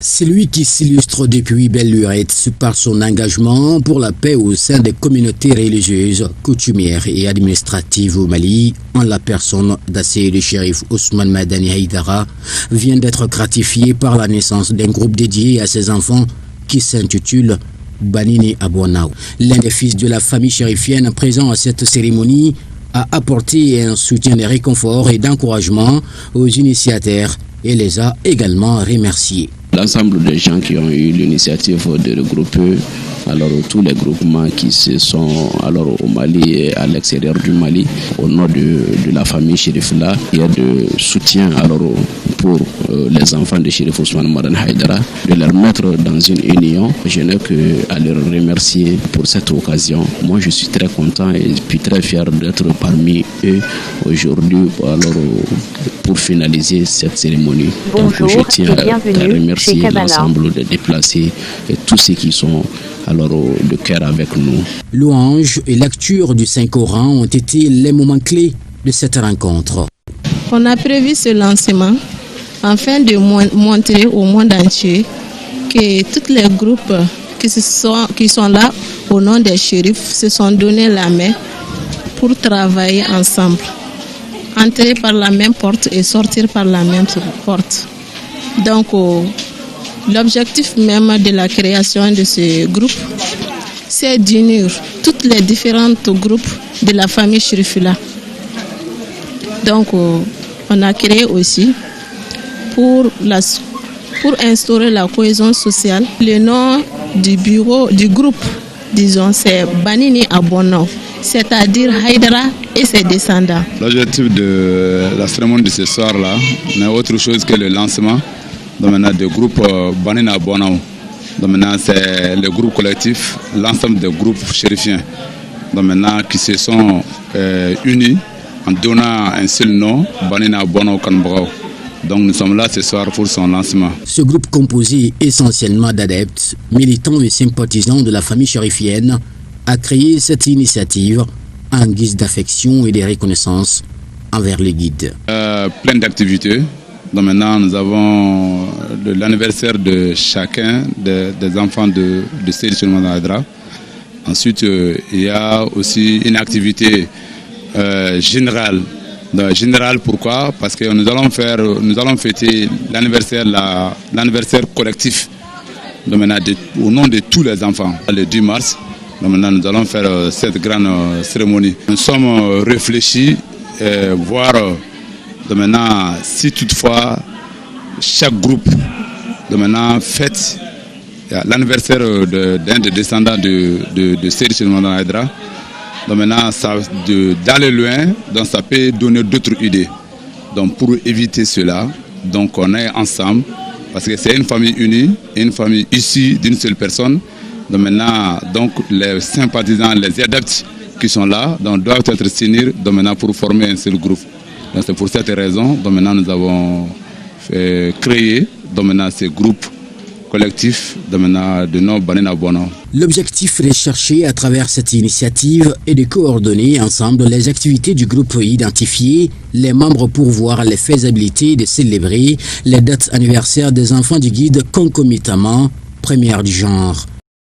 C'est lui qui s'illustre depuis belle lurette par son engagement pour la paix au sein des communautés religieuses, coutumières et administratives au Mali, en la personne d'Asseyed Chérif Ousmane Madani Haïdara, vient d'être gratifié par la naissance d'un groupe dédié à ses enfants qui s'intitule Banini Abouanao. L'un des fils de la famille chérifienne présent à cette cérémonie a apporté un soutien de réconfort et d'encouragement aux initiateurs et les a également remerciés. L'ensemble des gens qui ont eu l'initiative de regrouper tous les groupements qui se sont au Mali et à l'extérieur du Mali au nom de la famille Chérifla, il y a de soutien pour les enfants de Chérif Ousmane Madani Haïdara, de leur mettre dans une union. Je n'ai qu'à leur remercier pour cette occasion. Moi je suis très content et puis très fier d'être parmi eux aujourd'hui pour finaliser cette cérémonie. Bonjour. Donc, je tiens à remercier l'ensemble des déplacés et tous ceux qui sont de cœur avec nous. Louange et lecture du Saint-Coran ont été les moments clés de cette rencontre. On a prévu ce lancement afin de montrer au monde entier que tous les groupes qui sont là au nom des chérifs se sont donné la main pour travailler ensemble. Entrer par la même porte et sortir par la même porte. Donc, l'objectif même de la création de ce groupe, c'est d'unir toutes les différents groupes de la famille Chérifla. Donc, on a créé aussi pour instaurer la cohésion sociale. Le nom du groupe, disons, c'est Banini Abouanao, c'est-à-dire Haïdara et ses descendants. L'objectif de la cérémonie de ce soir-là n'est autre chose que le lancement du groupe Banini Abouanao. C'est le groupe collectif, l'ensemble des groupes chérifiens qui se sont unis en donnant un seul nom, Banini Abouanao Kanbrao. Donc nous sommes là ce soir pour son lancement. Ce groupe composé essentiellement d'adeptes, militants et sympathisants de la famille chérifienne a créé cette initiative en guise d'affection et de reconnaissance envers les guides. Plein d'activités. Donc maintenant, nous avons l'anniversaire de chacun des enfants de Seyed Chérif Madani Haïdara. Ensuite, il y a aussi une activité générale. Pourquoi? Parce que nous allons fêter l'anniversaire collectif au nom de tous les enfants. Le 10 mars, maintenant, nous allons faire cette grande cérémonie. Nous sommes réfléchis, voir si toutefois chaque groupe fête l'anniversaire d'un des descendants de Seyed Chérif Madani Haïdara. D'aller loin, ça peut donner d'autres idées. Donc pour éviter cela, on est ensemble parce que c'est une famille unie, une famille issue d'une seule personne. Les sympathisants, les adeptes qui sont là doivent être signés pour former un seul groupe. C'est pour cette raison nous avons créé ce groupe collectif de nom Banini Abouanao. L'objectif recherché à travers cette initiative est de coordonner ensemble les activités du groupe identifié, les membres pour voir les faisabilités de célébrer les dates anniversaires des enfants du guide concomitamment, première du genre.